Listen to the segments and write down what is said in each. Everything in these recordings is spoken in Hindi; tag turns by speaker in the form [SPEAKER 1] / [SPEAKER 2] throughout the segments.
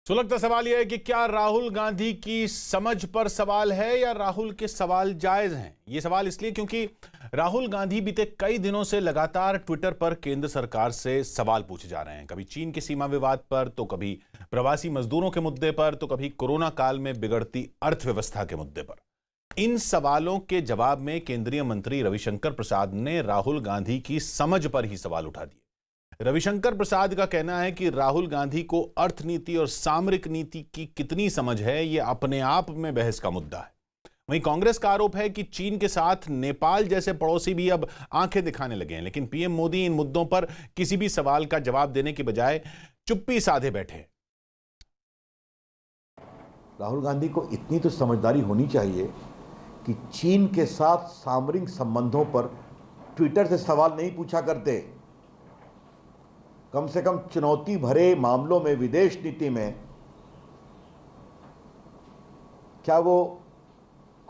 [SPEAKER 1] सुलगता सवाल यह है कि क्या राहुल गांधी की समझ पर सवाल है या राहुल के सवाल जायज हैं। ये सवाल इसलिए क्योंकि राहुल गांधी बीते कई दिनों से लगातार ट्विटर पर केंद्र सरकार से सवाल पूछे जा रहे हैं। कभी चीन के सीमा विवाद पर, तो कभी प्रवासी मजदूरों के मुद्दे पर, तो कभी कोरोना काल में बिगड़ती अर्थव्यवस्था के मुद्दे पर। इन सवालों के जवाब में केंद्रीय मंत्री रविशंकर प्रसाद ने राहुल गांधी की समझ पर ही सवाल उठा दिए। रविशंकर प्रसाद का कहना है कि राहुल गांधी को अर्थनीति और सामरिक नीति की कितनी समझ है, यह अपने आप में बहस का मुद्दा है। वहीं कांग्रेस का आरोप है कि चीन के साथ नेपाल जैसे पड़ोसी भी अब आंखें दिखाने लगे हैं, लेकिन पीएम मोदी इन मुद्दों पर किसी भी सवाल का जवाब देने की बजाय चुप्पी साधे बैठे।
[SPEAKER 2] राहुल गांधी को इतनी तो समझदारी होनी चाहिए कि चीन के साथ सामरिक संबंधों पर ट्विटर से सवाल नहीं पूछा करते। कम से कम चुनौती भरे मामलों में, विदेश नीति में क्या वो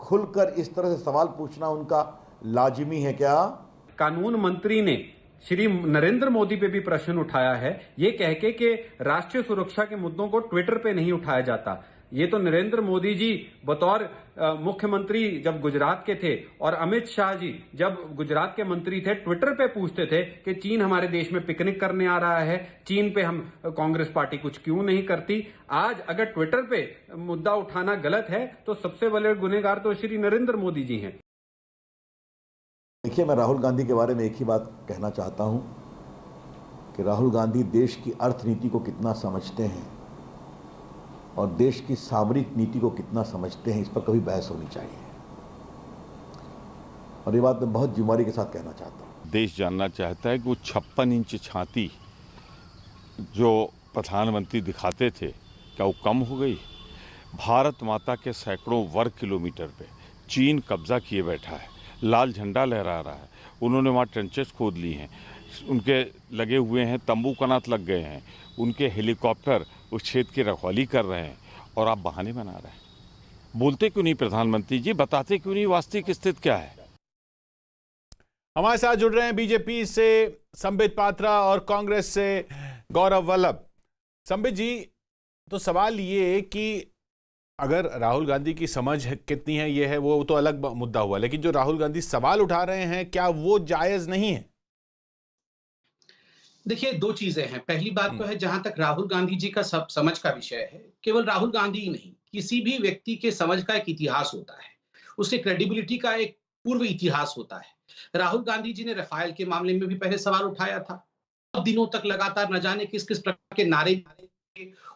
[SPEAKER 2] खुलकर इस तरह से सवाल पूछना उनका लाजिमी है क्या?
[SPEAKER 3] कानून मंत्री ने श्री नरेंद्र मोदी पे भी प्रश्न उठाया है, ये कह के कि राष्ट्रीय सुरक्षा के मुद्दों को ट्विटर पे नहीं उठाया जाता। ये तो नरेंद्र मोदी जी बतौर मुख्यमंत्री जब गुजरात के थे और अमित शाह जी जब गुजरात के मंत्री थे, ट्विटर पे पूछते थे कि चीन हमारे देश में पिकनिक करने आ रहा है, चीन पे हम कांग्रेस पार्टी कुछ क्यों नहीं करती। आज अगर ट्विटर पे मुद्दा उठाना गलत है तो सबसे बड़े गुनहगार तो श्री नरेंद्र मोदी जी हैं।
[SPEAKER 2] देखिए, मैं राहुल गांधी के बारे में एक ही बात कहना चाहता हूं कि राहुल गांधी देश की अर्थनीति को कितना समझते हैं और देश की सामरिक नीति को कितना समझते हैं, इस पर कभी बहस होनी चाहिए। और ये बात मैं बहुत जिम्मेदारी के साथ कहना चाहता हूं।
[SPEAKER 4] देश जानना चाहता है कि वो 56 इंच छाती जो प्रधानमंत्री दिखाते थे, क्या वो कम हो गई? भारत माता के सैकड़ों वर्ग किलोमीटर पे चीन कब्जा किए बैठा है, लाल झंडा लहरा रहा है। उन्होंने वहाँ ट्रेंचेस खोद ली हैं, उनके लगे हुए हैं तंबू कनात लग गए हैं, उनके हेलीकॉप्टर उस क्षेत्र की रखवाली कर रहे हैं, और आप बहाने बना रहे हैं। बोलते क्यों नहीं प्रधानमंत्री जी, बताते क्यों नहीं वास्तविक स्थिति क्या है?
[SPEAKER 1] हमारे साथ जुड़ रहे हैं बीजेपी से संबित पात्रा और कांग्रेस से गौरव वल्लभ। संबित जी, तो सवाल ये कि अगर राहुल गांधी की समझ कितनी है, ये है वो तो अलग मुद्दा हुआ, लेकिन जो राहुल गांधी सवाल उठा रहे हैं, क्या वो जायज नहीं है?
[SPEAKER 5] देखिए, दो चीजें हैं। पहली बात तो है, जहां तक राहुल गांधी जी का समझ का विषय है, केवल राहुल गांधी ही नहीं, किसी भी व्यक्ति के समझ का एक इतिहास होता है, उसके क्रेडिबिलिटी का एक पूर्व इतिहास होता है। राहुल गांधी जी ने रफाल के मामले में भी पहले सवाल उठाया था। अब दिनों तक लगातार न जाने किस किस प्रकार के नारे,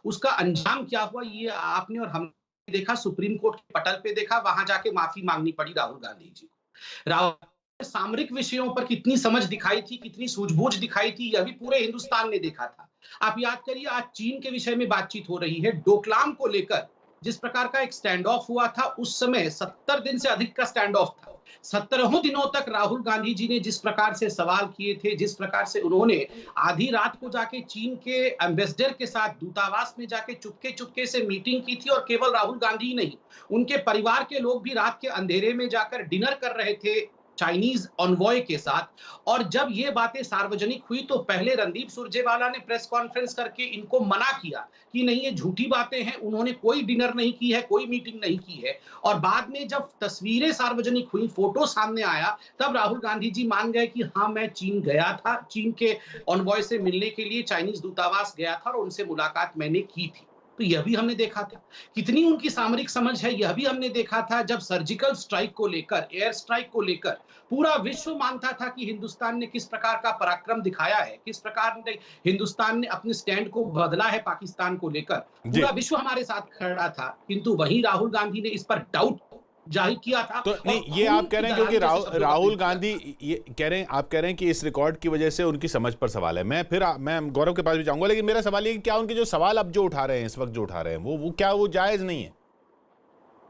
[SPEAKER 5] उसका अंजाम क्या हुआ ये आपने और हमने देखा। सुप्रीम कोर्ट के पटल पे देखा, वहां जाके माफी मांगनी पड़ी राहुल गांधी जी को। राहुल सामरिक विषयों पर कितनी समझ दिखाई थी, कितनी सूझबूझ दिखाई थी, यह भी पूरे हिंदुस्तान ने देखा था। आप याद करिए, आज चीन के विषय में बातचीत हो रही है। डोकलाम को लेकर जिस प्रकार का एक स्टैंड ऑफ हुआ था, उस समय 70 दिन से अधिक का स्टैंड ऑफ था। 17 दिनों तक राहुल गांधी जी ने जिस प्रकार से सवाल किए थे, जिस प्रकार से उन्होंने आधी रात को जाके चीन के एम्बेसडर के साथ दूतावास में जाके चुपके चुपके से मीटिंग की थी, और केवल राहुल गांधी ही नहीं, उनके परिवार के लोग भी रात के अंधेरे में जाकर डिनर कर रहे थे चाइनीज ऑनवॉय के साथ। और जब ये बातें सार्वजनिक हुई तो पहले रणदीप सुरजेवाला ने प्रेस कॉन्फ्रेंस करके इनको मना किया कि नहीं, ये झूठी बातें हैं, उन्होंने कोई डिनर नहीं की है, कोई मीटिंग नहीं की है। और बाद में जब तस्वीरें सार्वजनिक हुई, फोटो सामने आया, तब राहुल गांधी जी मान गए कि हाँ, मैं चीन गया था, चीन के ऑनवॉय से मिलने के लिए चाइनीज दूतावास गया था और उनसे मुलाकात मैंने की थी। तो यह भी हमने देखा था। कितनी उनकी सामरिक समझ है, यह भी हमने देखा था। जब सर्जिकल स्ट्राइक को लेकर, एयर स्ट्राइक को लेकर पूरा विश्व मानता था कि हिंदुस्तान ने किस प्रकार का पराक्रम दिखाया है, किस प्रकार हिंदुस्तान ने अपने स्टैंड को बदला है पाकिस्तान को लेकर, पूरा विश्व हमारे साथ खड़ा था। किंतु वहीं राहुल गांधी ने इस पर डाउट जाहिर किया था।
[SPEAKER 1] तो नहीं, ये आप कह रहे हैं क्योंकि राहुल गांधी ये कह रहे हैं, आप कह रहे हैं कि इस रिकॉर्ड की वजह से उनकी समझ पर सवाल है। मैं गौरव के पास भी जाऊंगा, लेकिन मेरा सवाल ये कि क्या उनके जो सवाल अब जो उठा रहे हैं, इस वक्त जो उठा रहे हैं, वो क्या वो जायज नहीं है?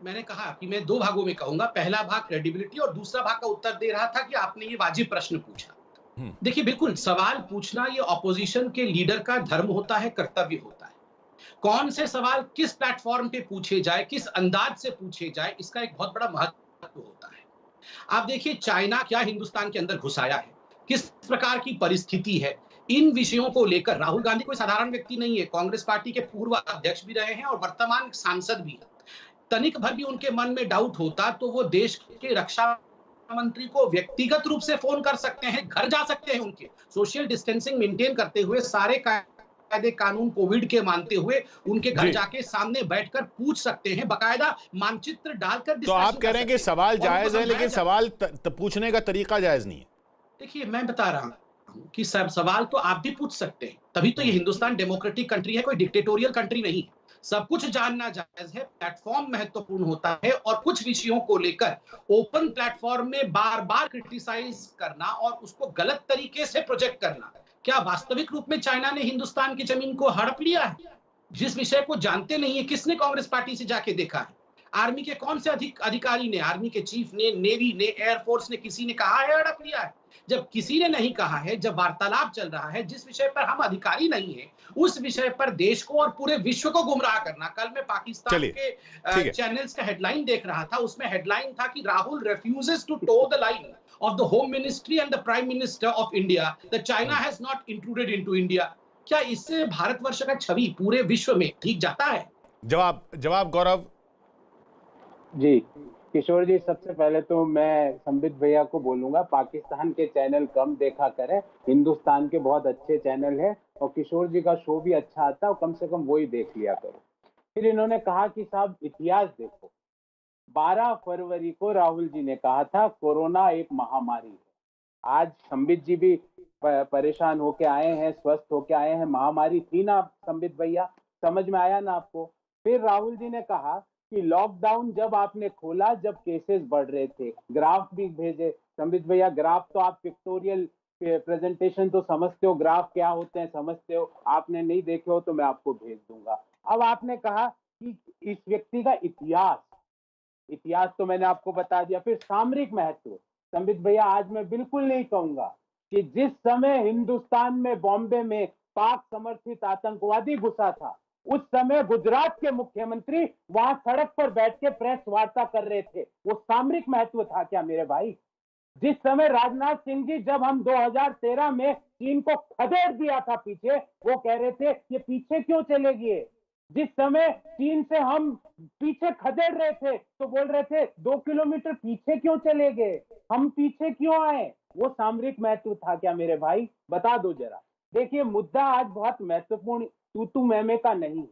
[SPEAKER 5] मैंने कहा कि मैं दो भागों में कहूंगा। पहला भाग क्रेडिबिलिटी और दूसरा भाग का उत्तर दे रहा था कि आपने ये वाजिब प्रश्न पूछा। देखिए, बिल्कुल सवाल पूछना ये ऑपोजिशन के लीडर का धर्म होता है, कर्तव्य होता है। कौन से सवाल किस प्लेटफॉर्म पे पूछे जाए, किस अंदाज से पूछे जाए, इसका एक बहुत बड़ा महत्व होता है। आप देखिए, चाइना क्या हिंदुस्तान के अंदर घुस आया है, किस प्रकार की परिस्थिति है, इन विषयों को लेकर राहुल गांधी कोई साधारण व्यक्ति नहीं है, कांग्रेस पार्टी के पूर्व अध्यक्ष भी रहे हैं और वर्तमान सांसद भी हैं। तनिक भर भी उनके मन में डाउट होता तो वो देश के रक्षा मंत्री को व्यक्तिगत रूप से फोन कर सकते हैं, घर जा सकते हैं, उनके सोशल डिस्टेंसिंग मेंटेन करते हुए, सारे कायदे कानून कोविड के मानते हुए उनके घर जाके सामने बैठकर पूछ सकते हैं, बकायदा मानचित्र डालकर।
[SPEAKER 1] तो आप कह रहे हैं कि सवाल जायज है, लेकिन सवाल पूछने का तरीका जायज नहीं है।
[SPEAKER 5] देखिए, मैं बता रहा हूं कि सब सवाल तो आप भी पूछ सकते हैं, तभी तो ये हिंदुस्तान डेमोक्रेटिक कंट्री है, कोई डिक्टेटोरियल कंट्री नहीं है। सब कुछ जानना जायज है, प्लेटफॉर्म महत्वपूर्ण होता है और कुछ विषयों को लेकर ओपन प्लेटफॉर्म में बार बार क्रिटिसाइज करना और उसको गलत तरीके से प्रोजेक्ट करना। क्या वास्तविक रूप में चाइना ने हिंदुस्तान की जमीन को हड़प लिया है? जिस विषय को जानते नहीं है, किसने कांग्रेस पार्टी से जाके देखा है? आर्मी के कौन से अधिकारी ने, आर्मी के चीफ ने, नेवी ने, एयरफोर्स ने, किसी ने कहा है हड़प लिया है? जब किसी ने नहीं कहा है, जब वार्तालाप चल रहा है, जिस विषय पर हम अधिकारी नहीं है, उस विषय पर देश को और पूरे विश्व को गुमराह करना। कल मैं पाकिस्तान के चैनल्स का हेडलाइन देख रहा था, उसमें हेडलाइन था कि Rahul refuses to toe the line of the Home Ministry and the Prime Minister of India that China has not intruded into India। क्या इससे भारतवर्ष का छवि पूरे विश्व में ठीक जाता है?
[SPEAKER 1] जवाब गौरव
[SPEAKER 6] जी। किशोर जी, सबसे पहले तो मैं संबित भैया को बोलूंगा, पाकिस्तान के चैनल कम देखा करें, हिंदुस्तान के बहुत अच्छे चैनल है और किशोर जी का शो भी अच्छा आता है, कम से कम वही देख लिया करो। फिर इन्होंने कहा कि साहब इतिहास देखो, 12 फरवरी को राहुल जी ने कहा था कोरोना एक महामारी है। आज संबित जी भी परेशान होके आए हैं, स्वस्थ होके आए हैं, महामारी थी ना संबित भैया, समझ में आया ना आपको? फिर राहुल जी ने कहा कि लॉकडाउन जब आपने खोला, जब केसेस बढ़ रहे थे, ग्राफ भी भेजे संबित भैया, ग्राफ तो आप पिक्टोरियल प्रेजेंटेशन तो समझते हो, ग्राफ क्या होते हैं समझते हो, आपने नहीं देखे हो तो मैं आपको भेज दूंगा। अब आपने कहा कि इस व्यक्ति का इतिहास तो मैंने आपको बता दिया। फिर सामरिक महत्व, संबित भैया आज मैं बिल्कुल नहीं कहूंगा कि जिस समय हिंदुस्तान में बॉम्बे में पाक समर्थित आतंकवादी घुसा था, उस समय गुजरात के मुख्यमंत्री वहां सड़क पर बैठ के प्रेस वार्ता कर रहे थे, वो सामरिक महत्व था क्या मेरे भाई? जिस समय राजनाथ सिंह जी, जब हम 2013 में चीन को खदेड़ दिया था पीछे, वो कह रहे थे ये पीछे क्यों चले गए? जिस समय चीन से हम पीछे खदेड़ रहे थे तो बोल रहे थे 2 किलोमीटर पीछे क्यों चले गए, हम पीछे क्यों आए? वो सामरिक महत्व था क्या मेरे भाई? बता दो जरा। देखिए, मुद्दा आज बहुत महत्वपूर्ण तू मैमे का नहीं है।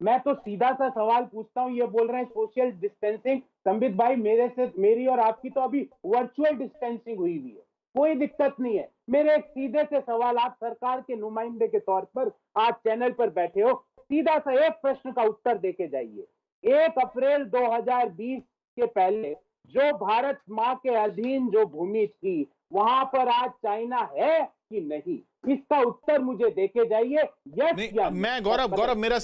[SPEAKER 6] मैं तो सीधा सा सवाल पूछता हूं, ये बोल रहे हैं सोशल डिस्टेंसिंग। संबित भाई, मेरी और आपकी तो अभी वर्चुअल डिस्टेंसिंग हुई है, कोई दिक्कत नहीं है। मेरे एक सीधे से सवाल, आप सरकार के नुमाइंदे के तौर पर आज चैनल पर बैठे हो, सीधा सा एक प्रश्न का उत्तर देके जाइए। 1 अप्रैल 2020 के पहले जो भारत माँ के अधीन जो भूमि थी, वहां पर आज चाइना है कि नहीं? इसका उत्तर मुझे देके जाइए, यस या नो।
[SPEAKER 1] मैं गौरव मेरा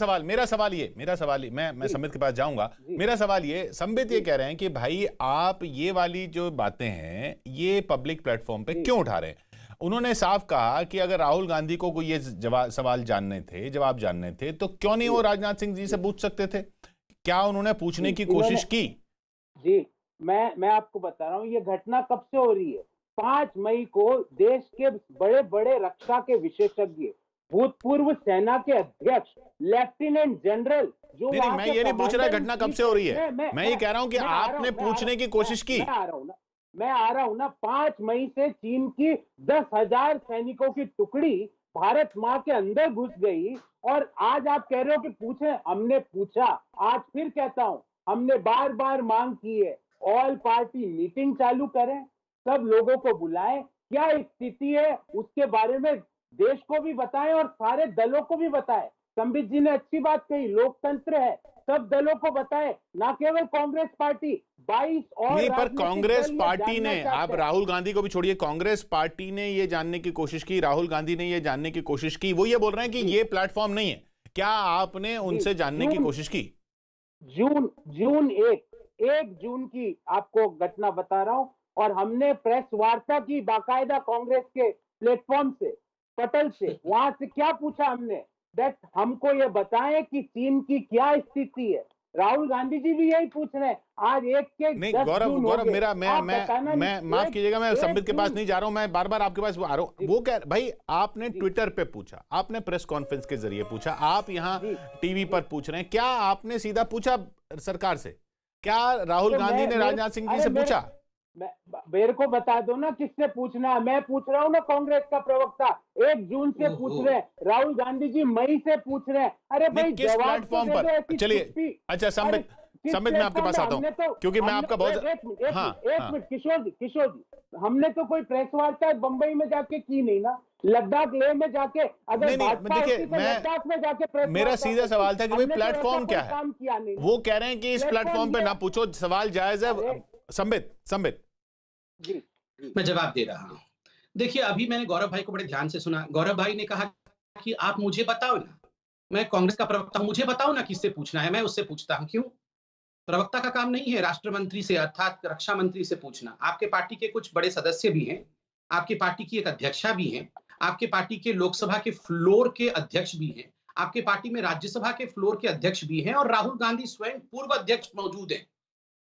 [SPEAKER 1] सवाल ये मैं संबित के पास जाऊंगा। मेरा सवाल ये, संबित ये कह रहे हैं कि भाई आप ये वाली जो बातें हैं ये पब्लिक प्लेटफॉर्म पे क्यों उठा रहे हैं? उन्होंने साफ कहा कि अगर राहुल गांधी को कोई ये सवाल जानने थे, जवाब जानने थे, तो क्यों नहीं वो राजनाथ सिंह जी से पूछ सकते थे? क्या उन्होंने पूछने की कोशिश की?
[SPEAKER 6] जी, मैं आपको बता रहा हूं, ये घटना कब से हो रही है। 5 मई को देश के बड़े बड़े रक्षा के विशेषज्ञ, भूतपूर्व सेना के अध्यक्ष, लेफ्टिनेंट जनरल जो
[SPEAKER 1] नहीं, मैं ये नहीं पूछ रहा घटना कब से हो रही है, मैं ये कह रहा हूं कि आपने पूछने की कोशिश की।
[SPEAKER 6] मैं आ रहा हूं ना। 5 मई से चीन की 10,000 सैनिकों की टुकड़ी भारत माँ के अंदर घुस गई और आज आप कह रहे हो कि पूछे। हमने पूछा, आज फिर कहता हूं, हमने बार बार मांग की है, ऑल पार्टी मीटिंग चालू करें, सब लोगों को बुलाएं, क्या स्थिति है उसके बारे में देश को भी बताएं और सारे दलों को भी बताएं। संबित जी ने अच्छी बात कही, लोकतंत्र है, सब दलों को बताएं, ना केवल कांग्रेस पार्टी। 22 और
[SPEAKER 1] नहीं, पर कांग्रेस पार्टी ने, आप राहुल गांधी को भी छोड़िए, कांग्रेस पार्टी ने ये जानने की कोशिश की, राहुल गांधी ने ये जानने की कोशिश की, वो ये बोल रहे हैं कि ये प्लेटफॉर्म नहीं है। क्या आपने उनसे जानने की कोशिश की?
[SPEAKER 6] जून 1 जून की आपको घटना बता रहा हूं, और हमने प्रेस वार्ता की बाकायदा कांग्रेस के प्लेटफॉर्म से, पटल से। वहां से क्या पूछा हमने? दैट हमको ये बताएं कि चीन की क्या स्थिति है, राहुल गांधी जी भी यही पूछ रहे हैं। आज एक के
[SPEAKER 1] नहीं
[SPEAKER 6] 10
[SPEAKER 1] गौरव
[SPEAKER 6] जून हो
[SPEAKER 1] गौरव
[SPEAKER 6] गए।
[SPEAKER 1] मेरा
[SPEAKER 6] आप बताना
[SPEAKER 1] मैं
[SPEAKER 6] नहीं,
[SPEAKER 1] माफ कीजिएगा, मैं
[SPEAKER 6] एक
[SPEAKER 1] संबित के पास
[SPEAKER 6] जून-
[SPEAKER 1] नहीं जा रहा हूं, मैं बार बार आपके पास आ रहा हूं। वो कह भाई आपने ट्विटर पे पूछा, आपने प्रेस कॉन्फ्रेंस के जरिए पूछा, आप यहाँ
[SPEAKER 6] जी।
[SPEAKER 1] टीवी पर पूछ रहे हैं, क्या आपने सीधा पूछा सरकार से? क्या राहुल
[SPEAKER 6] तो
[SPEAKER 1] गांधी ने
[SPEAKER 6] मैं-
[SPEAKER 1] राजनाथ सिंह जी
[SPEAKER 6] अरे
[SPEAKER 1] से
[SPEAKER 6] मेरे-
[SPEAKER 1] पूछा?
[SPEAKER 6] मेरे को बता दो ना किससे पूछना है। मैं पूछ रहा हूँ ना, कांग्रेस का प्रवक्ता 1 जून से पूछ रहे हैं, राहुल गांधी जी मई से पूछ रहे हैं। अरे भाई
[SPEAKER 1] नहीं, किस
[SPEAKER 6] जवाब तो
[SPEAKER 1] प्लेटफॉर्म
[SPEAKER 6] दे दो,
[SPEAKER 1] पर?
[SPEAKER 6] ऐसी
[SPEAKER 1] चलिए,
[SPEAKER 6] चुप्पी।
[SPEAKER 1] अच्छा संबित,
[SPEAKER 6] किस
[SPEAKER 1] संबित मैं आपके
[SPEAKER 6] प्लेटफॉर्म
[SPEAKER 1] पास
[SPEAKER 6] पे?
[SPEAKER 1] आता हूँ,
[SPEAKER 6] हमने तो-
[SPEAKER 1] क्योंकि मैं
[SPEAKER 6] हमने-
[SPEAKER 1] आपका बहुत
[SPEAKER 6] एक मिनट किशोर जी, हमने तो कोई प्रेस वार्ता बंबई में जाके की नहीं ना, लद्दाख लेह में जाके। अगर
[SPEAKER 1] नहीं,
[SPEAKER 6] भाजपा
[SPEAKER 1] देखिए,
[SPEAKER 6] होती तो लद्दाख में जाके प्रेस
[SPEAKER 1] मेरा
[SPEAKER 6] वार्ता
[SPEAKER 1] सीधा
[SPEAKER 6] करती।
[SPEAKER 1] सवाल था कि भाई
[SPEAKER 6] हमने तो ऐसा
[SPEAKER 1] प्लेटफॉर्म
[SPEAKER 6] कोई
[SPEAKER 1] क्या है?
[SPEAKER 6] काम किया नहीं ना।
[SPEAKER 1] वो कह रहे हैं कि इस प्लेटफॉर्म पे ना पूछो, सवाल जायज है।
[SPEAKER 6] अरे-
[SPEAKER 1] संबित
[SPEAKER 6] जी
[SPEAKER 5] मैं जवाब दे रहा हूं। देखिए, अभी मैंने गौरव भाई को बड़े ध्यान से सुना। गौरव भाई ने कहा कि आप मुझे बताओ ना, मैं कांग्रेस का प्रवक्ता हूं, मुझे बताओ ना किससे पूछना है, मैं उससे पूछता हूं। क्यों? प्रवक्ता का काम नहीं है राष्ट्र मंत्री से अर्थात रक्षा मंत्री से पूछना। आपके पार्टी के कुछ बड़े सदस्य भी हैं, आपके पार्टी की एक अध्यक्षा भी हैं, आपके पार्टी के लोकसभा के फ्लोर के अध्यक्ष भी हैं, आपके पार्टी में राज्यसभा के फ्लोर के अध्यक्ष भी हैं, और राहुल गांधी स्वयं पूर्व अध्यक्ष मौजूद हैं।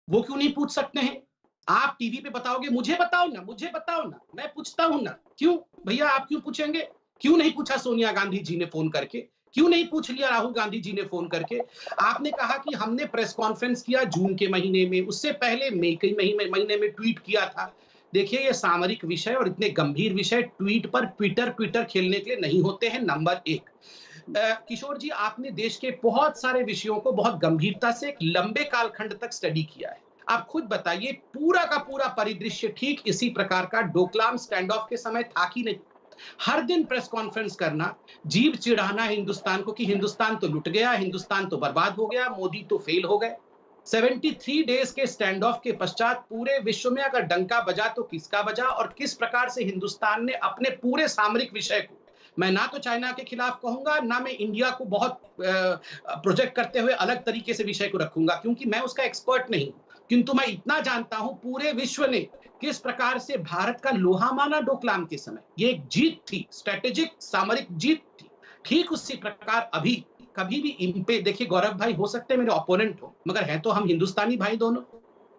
[SPEAKER 5] वो क्यों नहीं पूछ सकते हैं? आप टीवी पे बताओगे, मुझे बताओ ना, मुझे बताओ ना, मैं पूछता हूं ना। क्यों भैया, आप क्यों पूछेंगे? क्यों नहीं पूछा सोनिया गांधी जी ने फोन करके? क्यों नहीं पूछ लिया राहुल गांधी जी ने फोन करके? आपने कहा कि हमने प्रेस कॉन्फ्रेंस किया जून के महीने में, उससे पहले मई के महीने में ट्वीट किया था। देखिए, ये सामरिक विषय और इतने गंभीर विषय ट्वीट पर ट्विटर खेलने के लिए नहीं होते हैं। नंबर 1, किशोर जी, आपने देश के बहुत सारे विषयों को बहुत गंभीरता से एक लंबे कालखंड तक स्टडी किया है। आप खुद बताइए, पूरा का पूरा परिदृश्य ठीक इसी प्रकार का डोकलाम स्टैंड ऑफ के समय था कि नहीं? हर दिन प्रेस कॉन्फ्रेंस करना, जीभ चिढ़ाना हिंदुस्तान को कि हिंदुस्तान तो लुट गया, हिंदुस्तान तो बर्बाद हो गया, मोदी तो फेल हो गए। 73 डेज के स्टैंड ऑफ के पश्चात पूरे विश्व में अगर डंका बजा तो किसका बजा, और किस प्रकार से हिंदुस्तान ने अपने पूरे सामरिक विषय को, मैं ना तो चाइना के खिलाफ कहूंगा, ना मैं इंडिया को बहुत प्रोजेक्ट करते हुए अलग तरीके से विषय को रखूंगा, क्योंकि मैं उसका एक्सपर्ट नहीं हूं, किंतु मैं इतना जानता हूं पूरे विश्व ने किस प्रकार से भारत का लोहा माना डोकलाम के समय। ये एक जीत थी, स्ट्रेटेजिक सामरिक जीत थी। ठीक उसी प्रकार अभी कभी भी इन पे देखिए, गौरव भाई हो सकते हैं मेरे ओपोनेंट हो, मगर हैं तो हम हिंदुस्तानी भाई दोनों।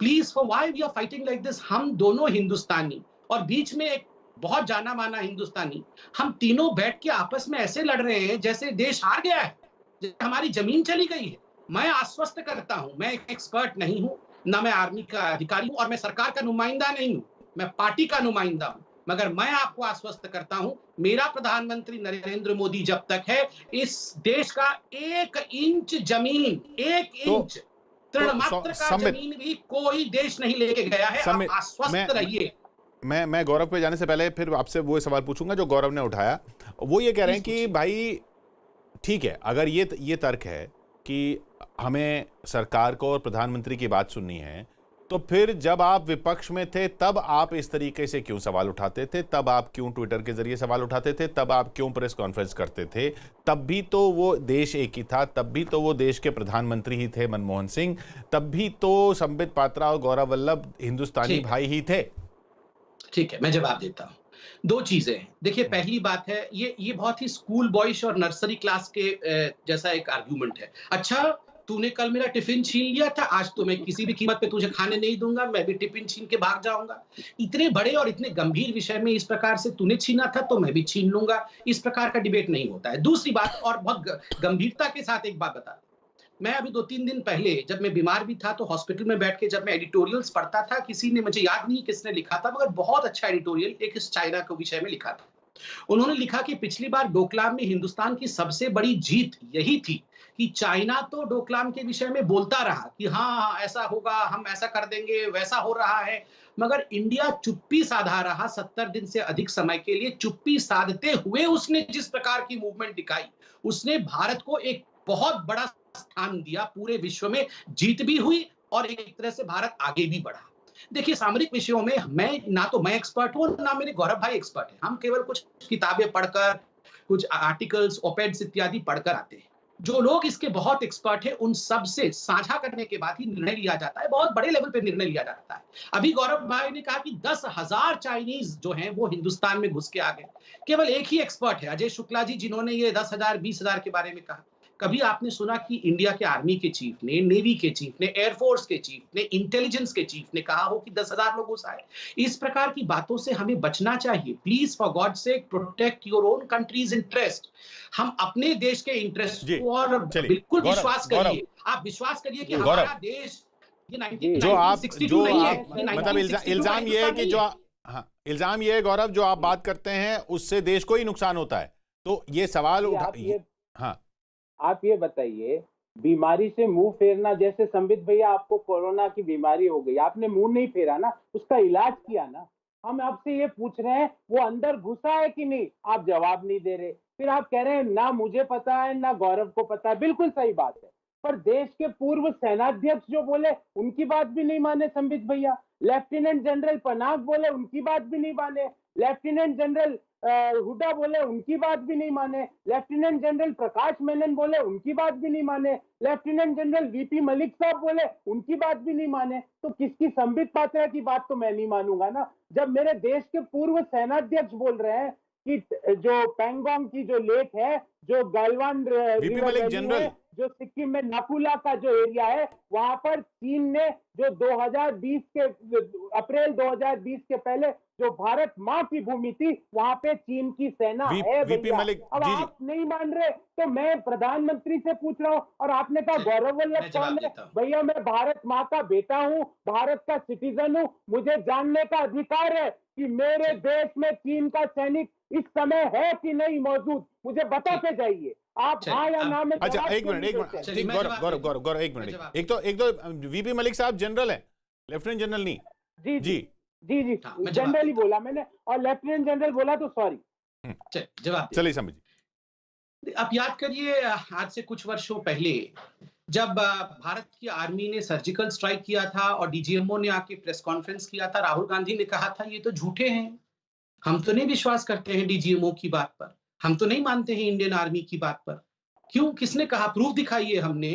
[SPEAKER 5] Please, for why we are fighting like this? हम दोनों हिंदुस्तानी और बीच में एक बहुत जाना माना हिंदुस्तानी, हम तीनों बैठ के आपस में ऐसे लड़ रहे हैं जैसे देश हार गया है, जैसे हमारी जमीन चली गई है। मैं आश्वस्त करता हूं, मैं एक एक्सपर्ट नहीं हूं, ना मैं आर्मी का अधिकारी हूं, और मैं सरकार का नुमाइंदा नहीं हूं, मैं पार्टी का नुमाइंदा हूं। मगर मैं आपको आश्वस्त करता हूं, मेरा प्रधानमंत्री नरेंद्र मोदी जब तक है, इस देश का 1 इंच जमीन, 1 इंच तृणमात्र का जमीन भी कोई देश नहीं लेके गया है। आप आश्वस्त रहिए।
[SPEAKER 1] मैं गौरव पे जाने से पहले फिर आपसे वो सवाल पूछूंगा जो गौरव ने उठाया। वो ये कह रहे हैं कि भाई ठीक है, अगर ये तर्क है कि हमें सरकार को और प्रधानमंत्री की बात सुननी है, तो फिर जब आप विपक्ष में थे तब आप इस तरीके से क्यों सवाल उठाते थे? तब आप क्यों ट्विटर के जरिए सवाल उठाते थे? तब आप क्यों प्रेस कॉन्फ्रेंस करते थे? तब भी तो वो देश एक ही था, तब भी तो वो देश के प्रधानमंत्री ही थे मनमोहन सिंह, तब भी तो संबित पात्रा और गौरव वल्लभ हिंदुस्तानी भाई ही थे।
[SPEAKER 5] ठीक है, मैं जवाब देता हूं। 2 चीजें हैं। देखिए, पहली बात है, ये बहुत ही स्कूल बॉयज और नर्सरी क्लास के जैसा एक आर्गुमेंट है। अच्छा, तूने कल मेरा टिफिन छीन लिया था, आज तो मैं किसी भी कीमत पे तुझे खाने नहीं दूंगा, मैं भी टिफिन छीन के भाग जाऊंगा। इतने बड़े और इतने गंभीर विषय में इस प्रकार से तूने छीना था तो मैं भी छीन लूंगा, इस प्रकार का डिबेट नहीं होता है। दूसरी बात, और बहुत गंभीरता के साथ एक बात बता, मैं अभी 2-3 दिन पहले जब मैं बीमार भी था तो हॉस्पिटल में बैठ के जब मैं एडिटोरियल्स पढ़ता था, किसी ने, मुझे याद नहीं किसने लिखा था, मगर बहुत अच्छा एडिटोरियल एक इस चाइना के विषय में लिखा था। उन्होंने लिखा कि पिछली बार डोकलाम में हिंदुस्तान की सबसे बड़ी जीत यही थी कि चाइना तो डोकलाम के विषय में बोलता रहा कि हाँ ऐसा होगा, हम ऐसा कर देंगे, वैसा हो रहा है, मगर इंडिया चुप्पी साधा रहा। 70 दिन से अधिक समय के लिए चुप्पी साधते हुए उसने जिस प्रकार की मूवमेंट दिखाई, उसने भारत को एक बहुत बड़ा स्थान दिया पूरे विश्व में, जीत भी हुई और एक तरह से भारत आगे भी बढ़ा। देखिए, सामरिक विषयों में ना तो मैं एक्सपर्ट हूं, ना मेरे गौरव भाई एक्सपर्ट हैं। हम केवल कुछ किताबें पढ़कर, कुछ आर्टिकल्स, ओपेड्स इत्यादि पढ़कर आते हैं। जो लोग इसके बहुत एक्सपर्ट हैं, उन सब से साझा करने के बाद ही निर्णय लिया जाता है, बहुत बड़े लेवल पे निर्णय लिया जाता है। अभी गौरव भाई ने कहा कि 10,000 चाइनीज जो हैं वो हिंदुस्तान में घुस के आ गए। केवल एक ही एक्सपर्ट है, अजय शुक्ला जी, जिन्होंने ये 10,000 20,000 के बारे में कहा। कभी आपने सुना कि इंडिया के आर्मी के चीफ ने, नेवी के चीफ ने, एयरफोर्स के चीफ ने, इंटेलिजेंस के चीफ ने कहा हो कि 10,000 लोग घुस आए? इस प्रकार की बातों से हमें बचना चाहिए। Please for God sake protect your own countries interest. हम अपने देश के इंटरेस्ट
[SPEAKER 1] जी,
[SPEAKER 5] को और
[SPEAKER 1] चलिए,
[SPEAKER 5] बिल्कुल
[SPEAKER 1] गौरव,
[SPEAKER 5] विश्वास
[SPEAKER 1] गौरव।
[SPEAKER 5] करिए। आप विश्वास करिए कि
[SPEAKER 1] गौरव।
[SPEAKER 5] हमारा देश ये
[SPEAKER 1] जो
[SPEAKER 5] 1962 नहीं है, ये
[SPEAKER 1] मतलब
[SPEAKER 5] 1962
[SPEAKER 1] इल्जाम ये है कि
[SPEAKER 5] नहीं
[SPEAKER 1] जो
[SPEAKER 5] है।
[SPEAKER 1] हाँ, इल्जाम ये है गौरव, जो आप बात करते हैं उससे देश को ही नुकसान होता है, तो ये सवाल
[SPEAKER 6] जी,
[SPEAKER 1] उठा। हाँ,
[SPEAKER 6] आप ये बताइए, बीमारी से मुंह फेरना, जैसे संबित भैया आपको कोरोना की बीमारी हो गई, आपने मुंह नहीं फेरा ना, उसका इलाज किया ना। हम आपसे ये पूछ रहे हैं वो अंदर घुसा है कि नहीं, आप जवाब नहीं दे रहे। फिर आप कह रहे हैं ना मुझे पता है ना गौरव को पता है। बिल्कुल सही बात है, पर देश के पूर्व सेनाध्यक्ष जो बोले उनकी बात भी नहीं माने संबित भैया। लेफ्टिनेंट जनरल पनाग बोले उनकी बात भी नहीं माने। लेफ्टिनेंट जनरल हुड्डा बोले उनकी बात भी नहीं माने। लेफ्टिनेंट जनरल प्रकाश मेनन बोले उनकी बात भी नहीं माने। लेफ्टिनेंट जनरल वीपी मलिक साहब बोले उनकी बात भी नहीं माने। तो किसकी संबित पात्रा की बात तो मैं नहीं मानूंगा ना, जब मेरे देश के पूर्व सेनाध्यक्ष बोल रहे हैं कि जो पैंगोंग की जो लेक है, जो गलवान
[SPEAKER 1] वीपी मलिक जनरल,
[SPEAKER 6] जो सिक्किम में नाकुला का जो एरिया है, वहां पर चीन ने जो 2020 के अप्रैल 2020 के पहले जो भारत माँ की भूमि थी, वहां पे चीन की सेना है
[SPEAKER 1] वीपी
[SPEAKER 6] भैया।
[SPEAKER 1] मलिक,
[SPEAKER 6] अब
[SPEAKER 1] जी,
[SPEAKER 6] आप नहीं मान रहे तो मैं प्रधानमंत्री से पूछ रहा हूँ। और आपने कहा
[SPEAKER 5] चलिए,
[SPEAKER 6] गौरव वल्लभ
[SPEAKER 5] मैं जवाब
[SPEAKER 6] कौन है?
[SPEAKER 5] देता हूं।
[SPEAKER 6] भैया मैं भारत माँ का बेटा हूँ, भारत का सिटीजन हूँ। मुझे जानने का अधिकार है कि मेरे देश में चीन का सैनिक इस समय है कि नहीं मौजूद, मुझे बता के जाइए। आप
[SPEAKER 5] चलिए,
[SPEAKER 6] हाँ या ना में
[SPEAKER 1] अच्छा
[SPEAKER 6] जवाब
[SPEAKER 1] एक
[SPEAKER 6] क्यों
[SPEAKER 1] मिनट,
[SPEAKER 6] नहीं
[SPEAKER 1] एक मिनट,
[SPEAKER 6] देते?
[SPEAKER 5] चलिए,
[SPEAKER 1] ठीक,
[SPEAKER 5] मैं
[SPEAKER 1] गौरव
[SPEAKER 5] जवाब
[SPEAKER 1] गौरव
[SPEAKER 5] देता
[SPEAKER 1] गौरव गौरव एक
[SPEAKER 5] मैं
[SPEAKER 1] मिनट,
[SPEAKER 5] जवाब
[SPEAKER 1] एक तो वीपी मलिक साहब जनरल है, लेफ्टिनेंट जनरल नहीं।
[SPEAKER 6] जी
[SPEAKER 1] जी,
[SPEAKER 6] जी जी
[SPEAKER 5] हाँ, मैं जवाब
[SPEAKER 6] जनरल ही
[SPEAKER 5] देता
[SPEAKER 6] बोला मैंने, और लेफ्टिनेंट जनरल बोला तो सॉरी।
[SPEAKER 5] चलिए, जवाब देता
[SPEAKER 1] चलिए समझिए।
[SPEAKER 5] आप याद करिए, आज से कुछ वर्षों पहले जब भारत की आर्मी ने सर्जिकल स्ट्राइक किया था और डीजीएमओ ने आके प्रेस कॉन्फ्रेंस किया था, राहुल गांधी ने कहा था ये तो झूठे हैं, हम तो नहीं विश्वास करते हैं डीजीएमओ की बात पर, हम तो नहीं मानते हैं इंडियन आर्मी की बात पर। क्यों? किसने कहा? प्रूफ दिखाइए। हमने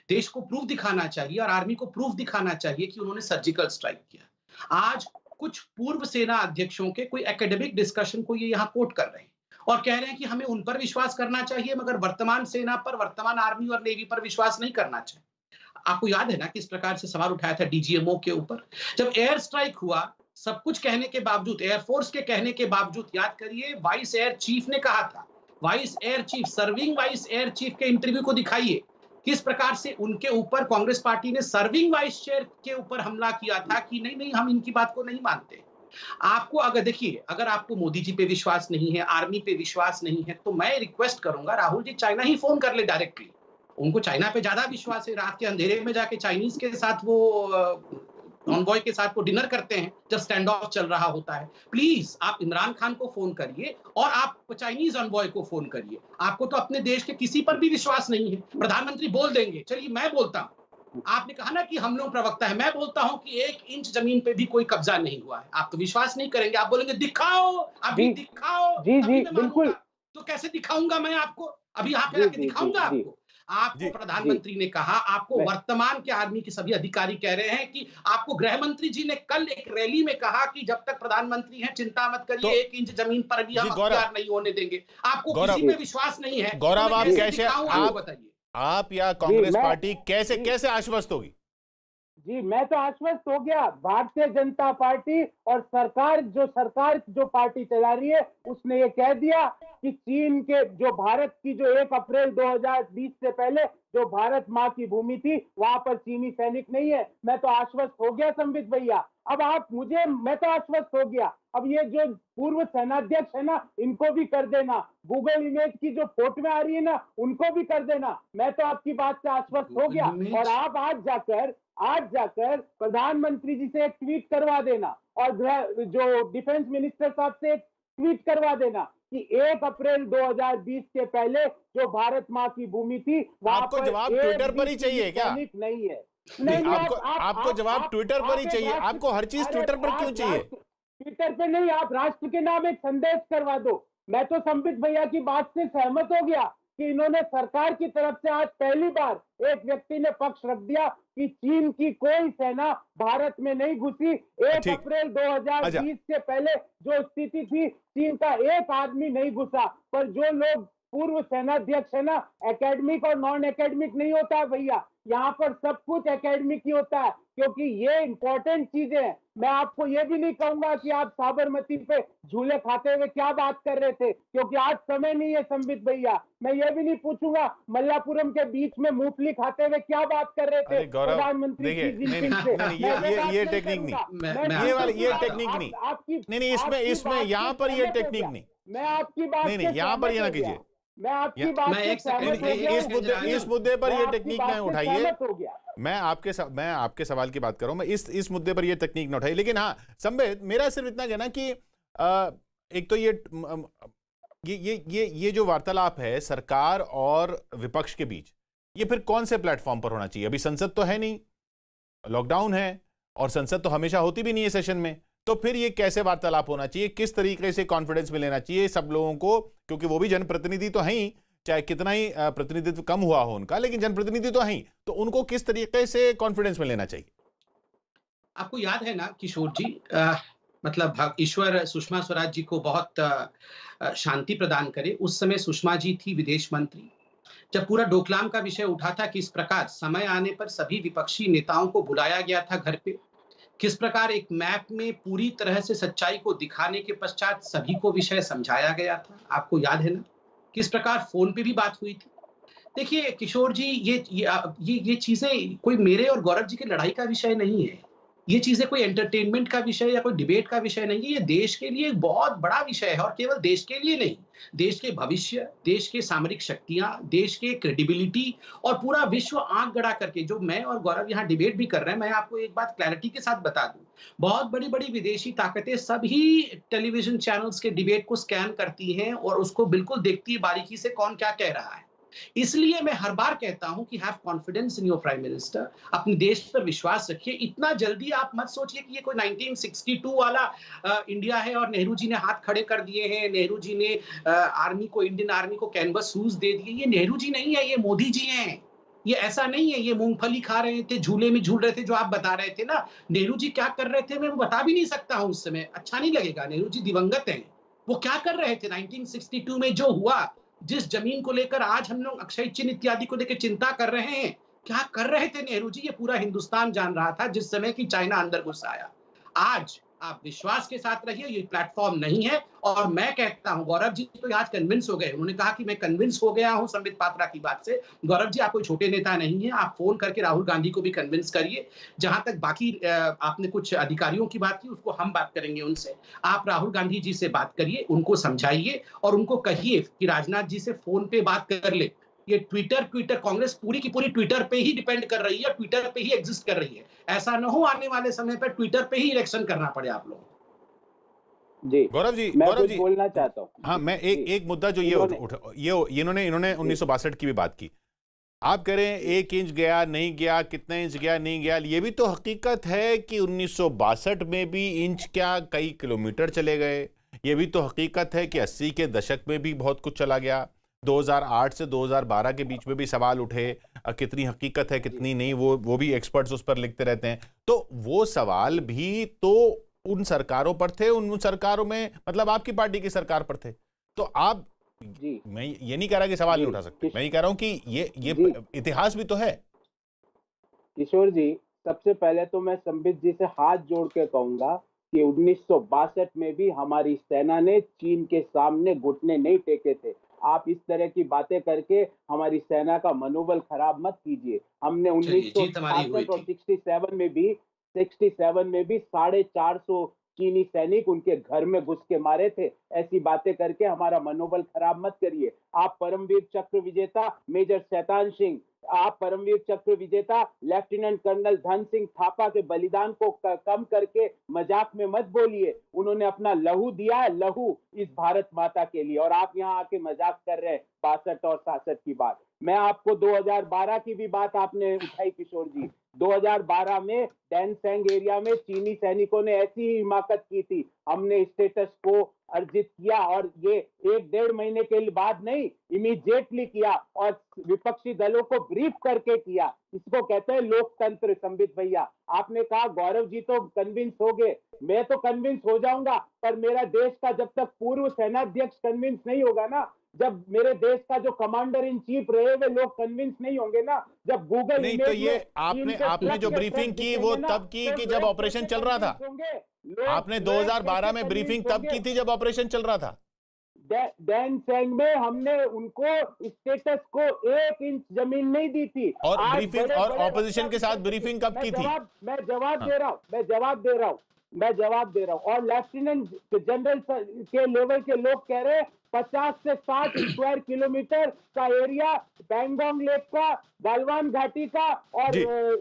[SPEAKER 5] देश को प्रूफ दिखाना चाहिए और आर्मी को प्रूफ दिखाना चाहिए कि उन्होंने सर्जिकल स्ट्राइक किया। आज कुछ पूर्व सेना अध्यक्षों के कोई एकेडमिक डिस्कशन को ये यहाँ कोट कर रहे हैं और कह रहे हैं कि हमें उन पर विश्वास करना चाहिए, मगर वर्तमान सेना पर, वर्तमान आर्मी और नेवी पर विश्वास नहीं करना चाहिए। आपको याद है ना किस प्रकार से सवाल उठाया था डीजीएमओ के ऊपर जब एयर स्ट्राइक हुआ? सब कुछ कहने के बावजूद, एयरफोर्स के कहने के बावजूद, याद करिए वाइस एयर चीफ ने कहा था, vice air chief, serving vice air chief के इंटरव्यू को दिखाइए किस प्रकार से उनके ऊपर कांग्रेस पार्टी ने सर्विंग वाइस चेयर के ऊपर हमला किया था कि नहीं नहीं हम इनकी बात को नहीं मानते। आपको अगर देखिए, अगर आपको मोदी जी पे विश्वास नहीं है, आर्मी पे विश्वास नहीं है, तो मैं रिक्वेस्ट करूंगा राहुल जी चाइना ही फोन कर ले डायरेक्टली। उनको चाइना पे ज्यादा विश्वास है, रात के अंधेरे में जाके चाइनीज के साथ वो ऑनवॉय के साथ वो डिनर करते हैं जब स्टैंड ऑफ चल रहा होता है। प्लीज आप इमरान खान को फोन करिए और आप चाइनीज ऑनवॉय को फोन करिए। आपको तो अपने देश के किसी पर भी विश्वास नहीं है। प्रधानमंत्री बोल देंगे, चलिए मैं बोलता हूं, आपने कहा ना कि हम लोग प्रवक्ता है, मैं बोलता हूं कि 1 इंच जमीन पे भी कोई कब्जा नहीं हुआ है। आप तो विश्वास नहीं करेंगे, आप बोलेंगे दिखाओ, अभी दिखाओ,
[SPEAKER 6] जी
[SPEAKER 5] अभी
[SPEAKER 6] जी
[SPEAKER 5] मैं
[SPEAKER 6] बिल्कुल।
[SPEAKER 5] मानूंगा। तो कैसे दिखाऊंगा मैं आपको? अभी यहाँ पे आके दिखाऊंगा आपको? आपको प्रधानमंत्री ने कहा, आपको वर्तमान के आर्मी के सभी अधिकारी कह रहे हैं कि आपको गृह मंत्री जी ने कल एक रैली में कहा कि जब तक प्रधानमंत्री हैं चिंता मत करिए, 1 इंच जमीन पर भी हम अख्तियार नहीं होने देंगे। आपको किसी पे विश्वास नहीं है।
[SPEAKER 1] गौरव आप कैसे,
[SPEAKER 5] बताइए
[SPEAKER 1] आप या कांग्रेस पार्टी कैसे कैसे आश्वस्त होगी?
[SPEAKER 6] जी मैं तो आश्वस्त हो गया। भारतीय जनता पार्टी और सरकार जो पार्टी चला रही है उसने ये कह दिया कि चीन के जो भारत की जो 1 अप्रैल 2020 से पहले जो भारत माँ की भूमि थी वहां पर चीनी सैनिक नहीं है। मैं तो आश्वस्त हो गया संबित भैया। अब आप मुझे, मैं तो आश्वस्त हो गया। अब ये जो पूर्व सेनाध्यक्ष है ना इनको भी कर देना, गूगल इमेज की जो फोटो आ रही है ना उनको भी कर देना। मैं तो आपकी बात से आश्वस्त हो गया। और आप आज जाकर प्रधानमंत्री जी से एक ट्वीट करवा देना और जो डिफेंस मिनिस्टर साहब से एक ट्वीट करवा देना कि 1 अप्रैल 2020 के पहले जो भारत माँ की भूमि थी वहां
[SPEAKER 1] आपको
[SPEAKER 6] पर
[SPEAKER 1] जवाब ट्विटर पर ही चाहिए क्या?
[SPEAKER 6] नहीं है।
[SPEAKER 1] नहीं, आपको जवाब ट्विटर पर ही चाहिए। आपको हर चीज ट्विटर पर क्यों चाहिए?
[SPEAKER 6] ट्विटर पे नहीं, आप राष्ट्र के नाम एक संदेश करवा दो। मैं तो संबित भैया की बात से सहमत हो गया कि इन्होंने सरकार की तरफ से आज पहली बार एक व्यक्ति ने पक्ष रख दिया कि चीन की कोई सेना भारत में नहीं घुसी। 1 अप्रैल 2020 से पहले जो स्थिति थी चीन का एक आदमी नहीं घुसा। पर जो लोग पूर्व सेनाध्यक्ष है ना, एकेडमिक और नॉन एकेडमिक नहीं होता है भैया, यहाँ पर सब कुछ एकेडमिक ही होता है, क्योंकि ये इंपॉर्टेंट चीजें हैं। मैं आपको ये भी नहीं कहूंगा कि आप साबरमती पे झूले खाते हुए क्या बात कर रहे थे, क्योंकि आज समय नहीं है संबित भैया। मैं ये भी नहीं पूछूंगा मल्लापुरम के बीच में मूंगफली खाते हुए क्या बात कर रहे थे
[SPEAKER 1] अरे गौरव,
[SPEAKER 6] प्रधानमंत्री
[SPEAKER 1] देखिए,
[SPEAKER 6] शी
[SPEAKER 1] नहीं,
[SPEAKER 6] जिनपिंग से।
[SPEAKER 1] नहीं,
[SPEAKER 6] मैं
[SPEAKER 1] ये
[SPEAKER 6] बात
[SPEAKER 1] टेक्निक नहीं,
[SPEAKER 6] करूंगा।
[SPEAKER 5] मैं
[SPEAKER 6] मैं
[SPEAKER 1] ये वाली, ये
[SPEAKER 6] आपकी
[SPEAKER 1] टेक्निक
[SPEAKER 6] बात-
[SPEAKER 1] नहीं,
[SPEAKER 6] आपकी
[SPEAKER 1] नहीं, इसमें
[SPEAKER 6] आपकी
[SPEAKER 1] इसमें
[SPEAKER 6] बात
[SPEAKER 1] यहाँ
[SPEAKER 6] से
[SPEAKER 1] पर ये
[SPEAKER 6] सहमत हो
[SPEAKER 1] टेक्निक
[SPEAKER 6] गया।
[SPEAKER 1] नहीं,
[SPEAKER 6] मैं आपकी बात
[SPEAKER 1] नहीं,
[SPEAKER 6] से
[SPEAKER 1] यहाँ पर ये ना
[SPEAKER 6] सहमत हो गया।
[SPEAKER 1] कीजिए।
[SPEAKER 6] मैं आपकी बात
[SPEAKER 5] मैं
[SPEAKER 6] से
[SPEAKER 5] एक सेकंड,
[SPEAKER 6] सहमत हो गया।
[SPEAKER 1] इस मुद्दे पर
[SPEAKER 6] मैं
[SPEAKER 1] ये
[SPEAKER 6] आपकी
[SPEAKER 1] टेक्निक
[SPEAKER 6] बात
[SPEAKER 1] ना
[SPEAKER 6] से
[SPEAKER 1] उठाइए।
[SPEAKER 6] सहमत हो गया।
[SPEAKER 1] मैं आपके सवाल की बात कर रहा हूं, मैं इस मुद्दे पर ये तकनीक न उठाई। लेकिन हाँ संबित, मेरा सिर्फ इतना कहना कि एक तो ये जो वार्तालाप है सरकार और विपक्ष के बीच, ये फिर कौन से प्लेटफॉर्म पर होना चाहिए? अभी संसद तो है नहीं, लॉकडाउन है, और संसद तो हमेशा होती भी नहीं है सेशन में, तो फिर ये कैसे वार्तालाप होना चाहिए? किस तरीके से कॉन्फिडेंस में लेना चाहिए सब लोगों को? क्योंकि वो भी जनप्रतिनिधि तो हैं ही, चाहे कितना ही प्रतिनिधित्व कम हुआ हो उनका, लेकिन जनप्रतिनिधि तो हैं ही, तो उनको किस तरीके से कॉन्फिडेंस में लेना चाहिए?
[SPEAKER 5] आपको याद है ना किशोर जी, मतलब ईश्वर सुषमा स्वराज जी को बहुत शांति प्रदान करे। उस समय सुषमा जी थी विदेश मंत्री, जब पूरा डोकलाम का विषय उठा था, किस प्रकार समय आने पर सभी विपक्षी नेताओं को बुलाया गया था घर पे, किस प्रकार एक मैप में पूरी तरह से सच्चाई को दिखाने के पश्चात सभी को विषय समझाया गया था। आपको याद है ना, किस प्रकार फोन पे भी बात हुई थी। देखिए किशोर जी, ये चीजें कोई मेरे और गौरव जी की लड़ाई का विषय नहीं है। ये चीजें कोई एंटरटेनमेंट का विषय या कोई डिबेट का विषय नहीं है। ये देश के लिए एक बहुत बड़ा विषय है, और केवल देश के लिए नहीं, देश के भविष्य, देश के सामरिक शक्तियां, देश के क्रेडिबिलिटी, और पूरा विश्व आंख गड़ा करके जो मैं और गौरव यहाँ डिबेट भी कर रहे हैं। मैं आपको एक बात क्लैरिटी के साथ बता दूं, बहुत बड़ी बड़ी विदेशी ताकतें सभी टेलीविजन चैनल्स के डिबेट को स्कैन करती हैं और उसको बिल्कुल देखती है बारीकी से कौन क्या कह रहा है। इसलिए मैं हर बार कहता हूं कि have confidence in your prime minister, अपने देश पर विश्वास रखिए। इतना जल्दी आप मत सोचिए कि ये कोई 1962 वाला इंडिया है और नेहरू जी ने हाथ खड़े कर दिए हैं, नेहरू जी ने आर्मी को, इंडियन आर्मी को कैनवस शूज दे दिए। ये नेहरू जी नहीं है, ये मोदी जी हैं। ये ऐसा नहीं है, ये मूंगफली खा रहे थे, झूले में झूल रहे थे, जो आप बता रहे थे ना। नेहरू जी क्या कर रहे थे मैं बता भी नहीं सकता हूं, उस समय अच्छा नहीं लगेगा। नेहरू जी दिवंगत हैं, वो क्या कर रहे थे 1962 में जो हुआ, जिस जमीन को लेकर आज हम लोग अक्षय चिन्ह इत्यादि को लेकर चिंता कर रहे हैं, क्या कर रहे थे नेहरू जी, ये पूरा हिंदुस्तान जान रहा था जिस समय कि चाइना अंदर घुस आया। आज आप विश्वास के साथ रहिए, ये प्लेटफॉर्म नहीं है। और मैं कहता हूं, गौरव जी तो आज कन्विंस हो गए, उन्होंने कहा कि मैं कन्विंस हो गया हूं संबित पात्रा की बात से। गौरव जी, आप कोई छोटे नेता नहीं है, आप फोन करके राहुल गांधी को भी कन्विंस करिए। जहां तक बाकी आपने कुछ अधिकारियों की बात की, उसको हम बात करेंगे उनसे। आप राहुल गांधी जी से बात करिए, उनको समझाइए और उनको कहिए कि राजनाथ जी से फोन पे बात कर ले। ये ट्विटर कांग्रेस पूरी की पूरी ट्विटर पे ही डिपेंड कर रही है, ट्विटर पे ही एग्जिस्ट कर रही है। ऐसा न हो आने वाले समय पर ट्विटर पे ही इलेक्शन करना पड़े आप लोग।
[SPEAKER 6] जी
[SPEAKER 1] गौरव जी,
[SPEAKER 6] मैं
[SPEAKER 1] गौरव
[SPEAKER 6] कुछ
[SPEAKER 1] जी
[SPEAKER 6] बोलना चाहता हूँ।
[SPEAKER 1] हाँ, मैं एक मुद्दा जो इन्होंने 1962 की भी बात की। आप कह रहे हैं 1 इंच गया नहीं गया, कितना इंच गया नहीं गया, ये भी तो हकीकत है कि 1962 में भी इंच क्या कई किलोमीटर चले गए। ये भी तो हकीकत है कि 80 के दशक में भी बहुत कुछ चला गया। 2008 से 2012 के बीच में भी सवाल उठे, कितनी हकीकत है कितनी नहीं, वो भी एक्सपर्ट्स उस पर लिखते रहते हैं। तो वो सवाल भी तो उन सरकारों पर थे, उन सरकारों में मतलब आपकी पार्टी की सरकार पर थे। तो आप
[SPEAKER 6] जी
[SPEAKER 1] मैं ये नहीं कह रहा कि सवाल नहीं उठा सकते, मैं ये कह रहा हूं कि ये इतिहास भी तो है।
[SPEAKER 6] किशोर जी, सबसे पहले तो मैं संबित जी से हाथ जोड़ के कहूंगा कि 1962 में भी हमारी सेना ने चीन के सामने घुटने नहीं टेके थे। आप इस तरह की बातें करके हमारी सेना का मनोबल खराब मत कीजिए। हमने 1967 और 67 में भी 450 चीनी सैनिक उनके घर में घुस के मारे थे। ऐसी बातें करके हमारा मनोबल खराब मत करिए। आप परमवीर चक्र विजेता मेजर शैतान सिंह, आप परमवीर चक्र विजेता लेफ्टिनेंट कर्नल धन सिंह थापा के बलिदान को कम करके मजाक में मत बोलिए। उन्होंने अपना लहू दिया है, लहू इस भारत माता के लिए, और आप यहाँ आके मजाक कर रहे हैं 62 और 67 की बात। मैं आपको 2012 की भी बात आपने उठाई किशोर जी। 2012 में डैनसेंग एरिया में चीनी सैनिकों ने ऐसी ही हिमाकत की थी। हमने स्टेटस को अर्जित किया, और ये 1-1.5 महीने के बाद नहीं, इमीडिएटली किया, और विपक्षी दलों को ब्रीफ करके किया। इसको कहते हैं लोकतंत्र। संबित भैया, आपने कहा गौरव जी तो कन्विंस हो गए, मैं तो कन्विंस हो जाऊंगा, पर मेरा देश का जब तक पूर्व सेनाध्यक्ष कन्विंस नहीं होगा ना, जब मेरे देश का जो कमांडर इन चीफ रहे वे लोग कन्विंस नहीं होंगे ना, जब गूगल
[SPEAKER 1] नहीं तो ये आपने जो ब्रीफिंग की वो तब की कि जब ऑपरेशन चल रहा था। आपने 2012 में ब्रीफिंग तब की थी जब ऑपरेशन चल रहा था।
[SPEAKER 6] डैन सेंग में हमने उनको स्टेटस को 1 इंच जमीन नहीं दी थी।
[SPEAKER 1] और ब्रीफिंग और ऑपोजिशन के साथ ब्रीफिंग कब की थी?
[SPEAKER 6] मैं जवाब दे रहा हूं और लेफ्टिनेंट जनरल के लेवल के लोग कह रहे हैं 50 से 60 स्क्वायर किलोमीटर का एरिया पैंगोंग लेक का, गलवान घाटी का और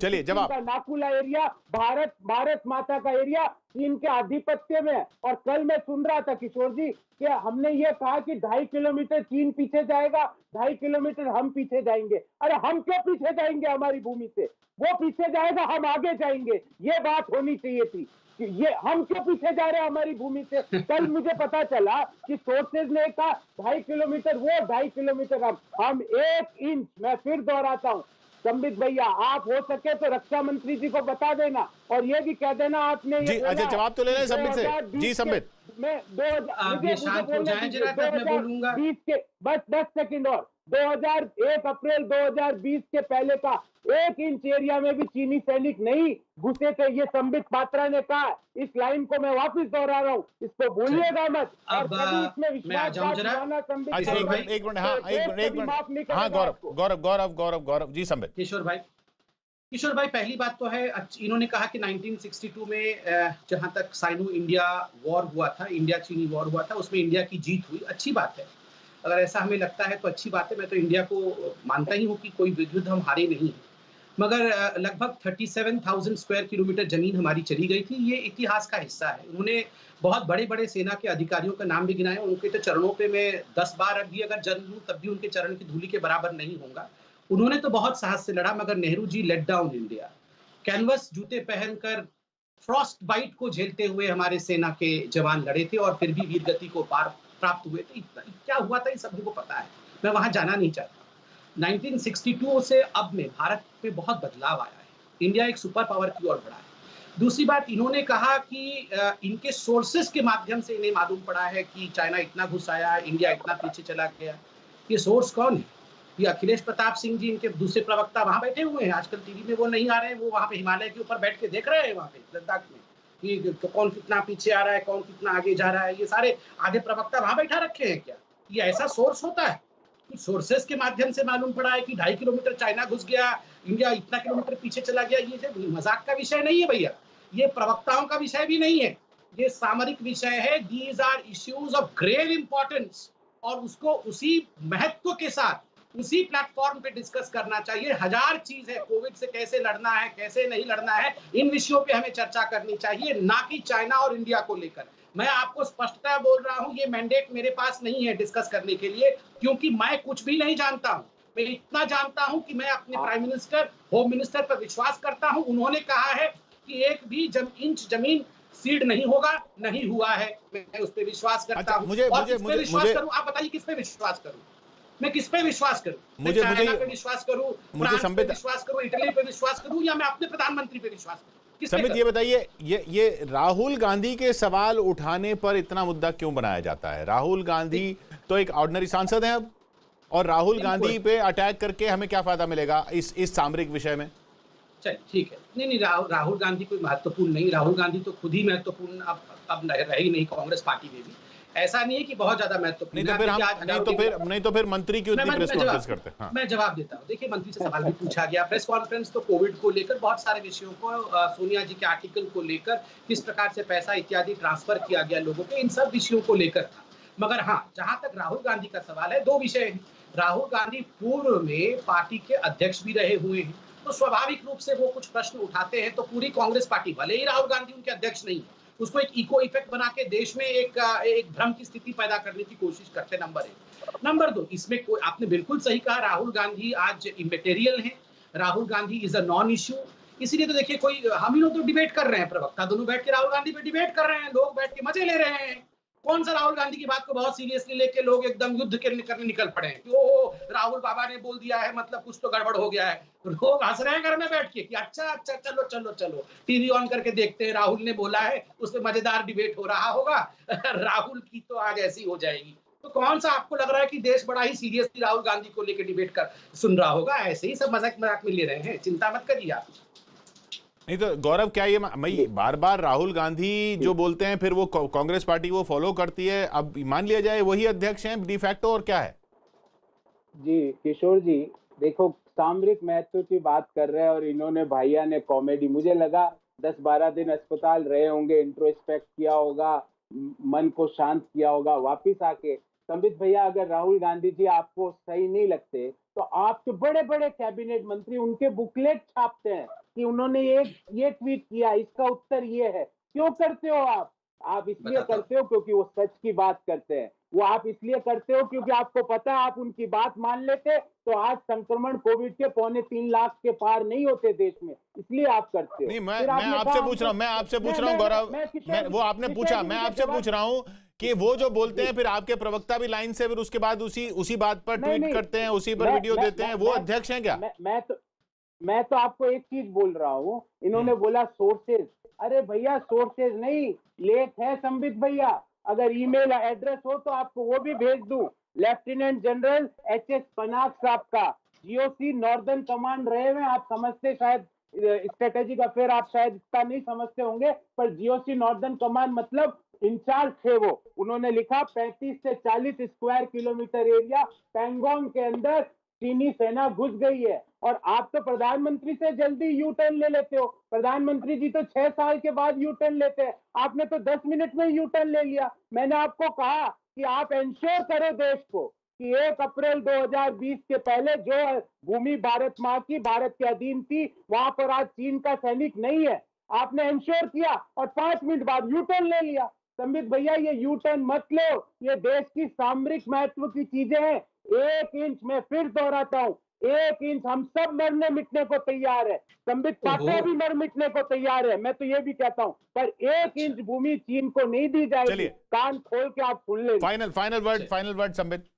[SPEAKER 1] चलिए जवाब
[SPEAKER 6] का नाकुला एरिया भारत माता का एरिया चीन के आधिपत्य में है। और कल मैं सुन रहा था किशोर जी कि हमने ये कहा कि 2.5 किलोमीटर चीन पीछे जाएगा, 2.5 किलोमीटर हम पीछे जाएंगे। अरे हम क्यों पीछे जाएंगे हमारी भूमि से? वो पीछे जाएगा, हम आगे जाएंगे। ये बात होनी चाहिए थी कि ये हम क्यों पीछे जा रहे हैं हमारी भूमि से। कल मुझे पता चला कि सोर्सेज ने कहा 2.5 किलोमीटर वो, 2.5 किलोमीटर हम 1 इंच। मैं फिर दोहराता हूँ संबित भैया, आप हो सके तो रक्षा मंत्री जी को बता देना और ये भी कह देना आपने
[SPEAKER 1] जी। अच्छा जवाब तो ले लें संबित से। जी संबित,
[SPEAKER 6] मैं 2020 के बस 10 सेकंड और 1 अप्रैल 2020 के पहले का 1 इंच एरिया में भी चीनी सैनिक नहीं घुसे थे, ये संबित पात्रा ने कहा। इस लाइन को मैं वापस दोहरा रहा हूँ, इसको भूलिएगा मत।
[SPEAKER 5] अब
[SPEAKER 6] इसमें विश्वास
[SPEAKER 1] अच्छा एक मिनट हाँ गौरव जी संबित।
[SPEAKER 5] किशोर भाई पहली बात तो है, इन्होंने कहा कि 1962 में जहां तक साइनो इंडिया वॉर हुआ था, इंडिया चीनी वॉर हुआ था, उसमें इंडिया की जीत हुई। अच्छी बात है, अगर ऐसा हमें लगता है तो अच्छी बात है। मैं तो इंडिया को मानता ही हूँ कि कोई युद्ध हम हारे नहीं, मगर लगभग 37,000 स्क्वायर किलोमीटर जमीन हमारी चली गई थी। ये इतिहास का हिस्सा है। उन्होंने बहुत बड़े बड़े सेना के अधिकारियों का नाम भी गिनाया, उनके तो चरणों पे मैं 10 बार भी अगर जन्म लूं तब भी उनके चरण की धूलि के बराबर नहीं होगा। उन्होंने तो बहुत साहस से लड़ा, मगर Nehru ji let down India. Canvas जूते पहनकर फ्रॉस्ट बाइट को झेलते हुए हमारे सेना के जवान लड़े थे और फिर भी वीरगति को प्राप्त हुए थे। क्या हुआ था ये सभी को पता है, मैं वहां जाना नहीं चाहता। 1962 से अब में भारत में बहुत बदलाव आया है, इंडिया एक सुपर पावर की ओर बढ़ा है। दूसरी बात, इन्होंने कहा कि इनके सोर्सेस के माध्यम से इन्हें मालूम पड़ा है कि चाइना इतना घुस आया, इंडिया इतना पीछे चला गया। ये सोर्स कौन है? ये अखिलेश प्रताप सिंह जी, इनके दूसरे प्रवक्ता वहां बैठे हुए हैं। आजकल टीवी में वो नहीं आ रहे हैं, वो वहां पे हिमालय के ऊपर बैठ के देख रहे हैं, वहां पे लद्दाख में, कि कौन कितना पीछे आ रहा है, कौन कितना आगे जा रहा है। ये सारे आधे प्रवक्ता वहां बैठा रखे हैं क्या? ये ऐसा सोर्स होता है? कुछ सोर्सेस के माध्यम से मालूम पड़ा है कि 2.5 किलोमीटर चाइना घुस गया, इंडिया इतना किलोमीटर पीछे चला गया। ये जब मजाक का विषय नहीं है भैया, ये प्रवक्ताओं का विषय भी नहीं है, ये सामरिक विषय है। These are issues of grave importance और उसको उसी महत्व के साथ उसी प्लेटफॉर्म पे डिस्कस करना चाहिए। हजार चीज है, कोविड से कैसे लड़ना है, कैसे नहीं लड़ना है, इन विषयों पे हमें चर्चा करनी चाहिए, ना कि चाइना और इंडिया को लेकर। मैं आपको स्पष्टता बोल रहा हूं, ये मैंडेट मेरे पास नहीं है डिस्कस करने के लिए, क्योंकि मैं कुछ भी नहीं जानता हूं। मैं इतना जानता हूं कि मैं अपने प्राइम मिनिस्टर, होम मिनिस्टर पर विश्वास करता हूं। उन्होंने कहा है कि एक भी इंच जमीन सीड नहीं होगा, नहीं हुआ है। मैं उस पर विश्वास करता हूं। विश्वास करूं? आप बताइए किस पे विश्वास करूं? मैं किस पे विश्वास करूं? मैं चाइना पे विश्वास करूं, फ्रांस पे विश्वास करूं, इटली पे विश्वास करूं, या मैं अपने प्रधानमंत्री पे विश्वास करूं?
[SPEAKER 1] संबित ये बताइए, ये राहुल गांधी के सवाल उठाने पर इतना मुद्दा क्यों बनाया जाता है? राहुल गांधी तो एक ऑर्डिनरी सांसद हैं अब, और राहुल गांधी पे अटैक करके हमें क्या फायदा मिलेगा इस सामरिक विषय में?
[SPEAKER 5] चलिए ठीक है, नहीं राहुल गांधी कोई महत्वपूर्ण नहीं, राहुल गांधी तो खुद ही महत्वपूर्ण अब रही नहीं कांग्रेस पार्टी में भी। ऐसा नहीं है कि बहुत ज्यादा महत्वपूर्ण।
[SPEAKER 1] नहीं तो फिर मंत्री क्यों इतनी प्रेस कॉन्फ्रेंस करते हैं?
[SPEAKER 5] मैं जवाब देता हूं। देखिए, मंत्री से सवाल भी पूछा गया, प्रेस कॉन्फ्रेंस तो कोविड को लेकर, बहुत सारे विषयों को, सोनिया जी के आर्टिकल को लेकर, किस प्रकार से पैसा इत्यादि ट्रांसफर किया गया लोगों के, इन सब विषयों को लेकर था। मगर हाँ, जहां तक राहुल गांधी का सवाल है, 2 विषय हैं। राहुल गांधी पूर्व में पार्टी के अध्यक्ष भी रहे हुए हैं, तो स्वाभाविक रूप से वो कुछ प्रश्न उठाते हैं, तो पूरी कांग्रेस पार्टी, भले ही राहुल गांधी उनके अध्यक्ष नहीं है, उसको एक इको इफेक्ट बना के देश में एक भ्रम की स्थिति पैदा करने की कोशिश करते। नंबर 1। नंबर 2, इसमें कोई, आपने बिल्कुल सही कहा, राहुल गांधी आज इमेटेरियल है, Rahul Gandhi is a non issue. इसीलिए तो देखिए, कोई हम ही लोग तो डिबेट कर रहे हैं, प्रवक्ता दोनों बैठ के राहुल गांधी पे डिबेट कर रहे हैं, लोग बैठ के मजे ले रहे हैं। कौन सा राहुल गांधी की बात को बहुत सीरियसली लेके लोग एकदम युद्ध करने निकल पड़े हैं कि ओ राहुल बाबा ने बोल दिया है, मतलब कुछ तो गड़बड़ हो गया है। लोग हंस रहे हैं घर में बैठ के कि अच्छा चलो टीवी ऑन करके देखते हैं, राहुल ने बोला है, उस पर मजेदार डिबेट हो रहा होगा। राहुल की तो आज ऐसी हो जाएगी। तो कौन सा आपको लग रहा है कि देश बड़ा ही सीरियसली राहुल गांधी को लेकर डिबेट कर सुन रहा होगा? ऐसे ही सब मजाक मजाक में ले रहे हैं, चिंता मत करिए आप।
[SPEAKER 1] नहीं तो गौरव, क्या ये मैं बार बार राहुल गांधी जो बोलते हैं फिर वो कांग्रेस पार्टी वो फॉलो करती है, अब मान लिया जाए वही अध्यक्ष हैं डिफैक्टो, और क्या है?
[SPEAKER 6] जी किशोर जी, देखो सामरिक महत्व की बात कर रहे हैं और इन्होंने भैया ने कॉमेडी, मुझे लगा 10-12 दिन अस्पताल रहे होंगे, इंट्रोस्पेक्ट किया होगा, मन को शांत किया होगा, वापिस आके संबित भैया, अगर राहुल गांधी जी आपको सही नहीं लगते तो आपके बड़े बड़े कैबिनेट मंत्री उनके बुकलेट छापते हैं कि उन्होंने ये ट्वीट किया, इसका उत्तर ये है। क्यों करते हो आप इसलिए करते हो क्योंकि वो सच की बात करते हैं, वो आप इसलिए करते हो क्योंकि आपको पता है आप उनकी बात मान लेते तो आज संक्रमण कोविड के 3.25 लाख के पार नहीं होते देश में, इसलिए आप करते हो।
[SPEAKER 1] नहीं, मैं आपसे पूछ रहा हूं गौरव, वो आपने पूछा, मैं आपसे पूछ रहा हूं कि वो जो बोलते हैं फिर आपके प्रवक्ता भी लाइन से फिर उसके बाद उसी बात पर ट्वीट करते हैं, उसी पर वीडियो देते हैं, वो अध्यक्ष हैं क्या?
[SPEAKER 6] मैं तो आपको एक चीज बोल रहा हूँ, इन्होंने बोला सोर्सेज, अरे भैया सोर्सेज नहीं, लेख है संबित भैया, अगर ईमेल एड्रेस हो तो आपको वो भी भेज दूं। लेफ्टिनेंट जनरल एचएस पनाग साहब का, जीओसी नॉर्दर्न कमांड रहे हुए, आप समझते शायद स्ट्रेटेजिक अफेयर, आप शायद इतना नहीं समझते होंगे, पर जीओसी नॉर्दर्न कमांड मतलब इंचार्ज थे वो। उन्होंने लिखा 35 से 40 स्क्वायर किलोमीटर एरिया पैंगोंग के अंदर चीनी सेना घुस गई है, और आप तो प्रधानमंत्री से जल्दी यू टर्न ले लेते हो। प्रधानमंत्री जी तो 6 साल के बाद यू टर्न लेते हैं, आपने तो 10 मिनट में यू टर्न ले लिया। मैंने आपको कहा कि आप इंश्योर करो देश को कि 1 अप्रैल 2020 के पहले जो भूमि भारत माँ की, भारत के अधीन थी, वहां पर आज चीन का सैनिक नहीं है। आपने इंश्योर किया और 5 मिनट बाद यू टर्न ले लिया। संबित भैया, ये यू टर्न मत लो, ये देश की सामरिक महत्व की चीजें हैं। 1 इंच, मैं फिर दोहराता हूँ, 1 इंच हम सब मरने मिटने को तैयार है, संबित पात्रा भी मर मिटने को तैयार है, मैं तो ये भी कहता हूँ, पर 1 इंच भूमि चीन को नहीं दी जाएगी। कान खोल के आप सुन ले।
[SPEAKER 1] Final word Sambit.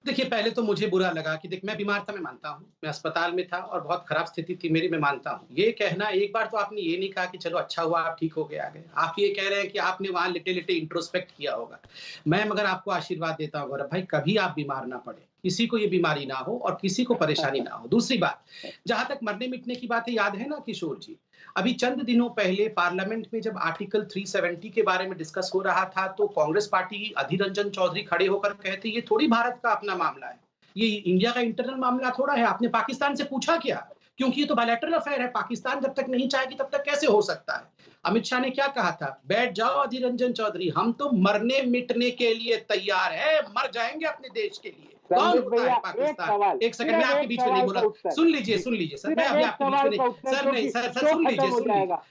[SPEAKER 5] देखिए, पहले तो मुझे बुरा लगा कि देख, मैं बीमार था, मैं मानता हूँ, मैं अस्पताल में था और बहुत खराब स्थिति थी मेरी, मैं मानता हूँ। ये कहना, एक बार तो आपने ये नहीं कहा कि चलो अच्छा हुआ आप ठीक हो गए आ गए, आप ये कह रहे हैं कि आपने वहां लेटे इंट्रोस्पेक्ट किया होगा। मैं मगर आपको आशीर्वाद देता हूँ गौरव भाई, कभी आप बीमार ना पड़े, किसी को ये बीमारी ना हो और किसी को परेशानी ना हो। दूसरी बात, जहां तक मरने मिटने की बात है, याद है ना किशोर जी, अभी चंद दिनों पहले पार्लियामेंट में जब आर्टिकल 370 के बारे में डिस्कस हो रहा था तो कांग्रेस पार्टी अधीर रंजन चौधरी खड़े होकर कहते ये थोड़ी भारत का अपना मामला है, ये इंडिया का इंटरनल मामला थोड़ा है, आपने पाकिस्तान से पूछा क्या? क्योंकि ये तो बायलैटरल अफेयर है, पाकिस्तान जब तक नहीं चाहेगी तब तक कैसे हो सकता है? अमित शाह ने क्या कहा था? बैठ जाओ अधीर रंजन चौधरी, हम तो मरने मिटने के लिए तैयार है, मर जाएंगे अपने देश के लिए। कौन होता है पाकिस्तान? एक सेकंड, मैं आपके बीच में नहीं बोला, सुन लीजिए सर, मैं अभी आपके बीच में नहीं, सर नहीं, सर सुन लीजिए,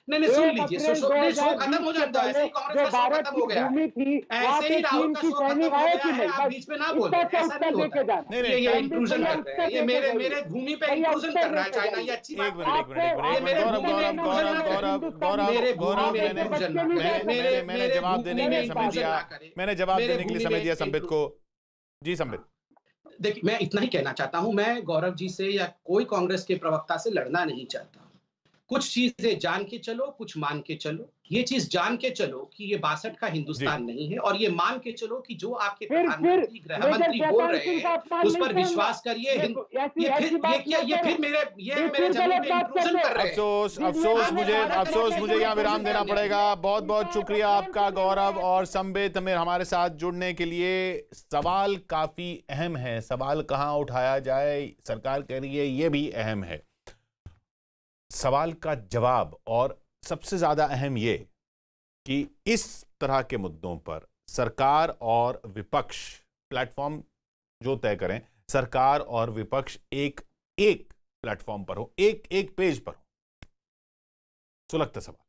[SPEAKER 5] नहीं सुन लीजिए, शो खत्म हो जाता है, ऐसे ही कांग्रेस का शो खत्म हो गया, ऐसे ही राहुल का शो खत्म हो गया है, आप बीच में ना बोले, ऐसा नहीं होता है। ये इंट्रूजन कर रहे हैं, ये मेरे भूमि पे इंट्रूजन कर रहा है चाइना, ये अच्छी बात है।
[SPEAKER 1] मैंने जवाब देने के लिए समय दिया संबित को। जी संबित।
[SPEAKER 5] देखिए, मैं इतना ही कहना चाहता हूं, मैं गौरव जी से या कोई कांग्रेस के प्रवक्ता से लड़ना नहीं चाहता। कुछ चीजें जान के चलो, कुछ मान के चलो। ये चीज जान के चलो कि ये 62 का हिंदुस्तान नहीं है, और ये मान के चलो कि जो आपके प्रधानमंत्री गृह मंत्री बोल रहे हैं उस पर विश्वास करिए। ये फिर मेरे जमीन पे इंट्रूजन कर रहे हैं।
[SPEAKER 1] अफसोस मुझे यहाँ विराम देना पड़ेगा। बहुत बहुत शुक्रिया आपका गौरव और संबित में हमारे साथ जुड़ने के लिए। सवाल काफी अहम है, सवाल कहाँ उठाया जाए, सरकार कह रही है ये भी अहम है, सवाल का जवाब, और सबसे ज्यादा अहम ये कि इस तरह के मुद्दों पर सरकार और विपक्ष प्लेटफॉर्म जो तय करें, सरकार और विपक्ष एक प्लेटफॉर्म पर हो, एक पेज पर हो। सुलगता सवाल।